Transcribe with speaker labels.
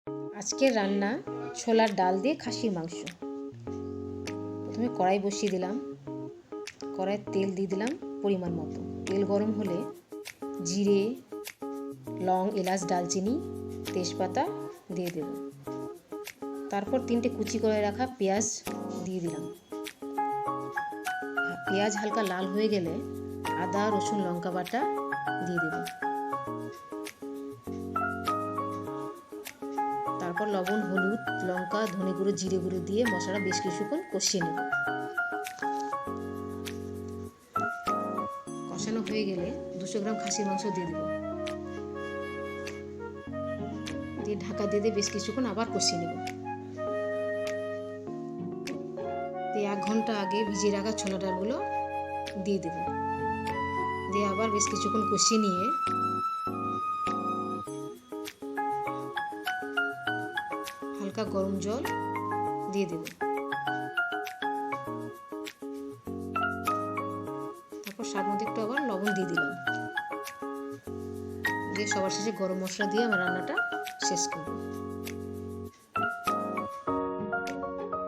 Speaker 1: আজকের রান্না ছোলার ডাল দিয়ে খাসির মাংস। প্রথমে কড়াই বসিয়ে দিলাম, কড়াইয়ে তেল দিয়ে দিলাম পরিমাণ মতো। তেল গরম হলে জিরে, লং, এলাচ, দারচিনি, তেজপাতা দিয়ে দেব। তারপর 3টে কুচি করে রাখা পেঁয়াজ দিয়ে দিলাম। পেঁয়াজ হালকা লাল হয়ে গেলে আদা, রসুন, লঙ্কা বাটা দিয়ে দেব। তারপর লবণ, হলুদ, লঙ্কা, ধনে গুঁড়ো, জিরে গুঁড়ো দিয়ে মশলাটা বেশ কিছুক্ষণ কষিয়ে নেব। কষানো হয়ে গেলে 200 গ্রাম খাসির মাংস দিয়ে দেব। দিয়ে ঢাকা দিয়ে বেশ কিছুক্ষণ আবার কষিয়ে নেব। দিয়ে 1 ঘন্টা আগে ভিজিয়ে রাখা ছোলা ডালগুলো দিয়ে দেব। দিয়ে আবার বেশ কিছুক্ষণ কষিয়ে নিয়ে হালকা গরম জল দিয়ে দেব। তারপর স্বাদ মতো একটু আবার লবণ দিয়ে দিলাম। দিয়ে সবার শেষে গরম মশলা দিয়ে আমার রান্নাটা শেষ করব।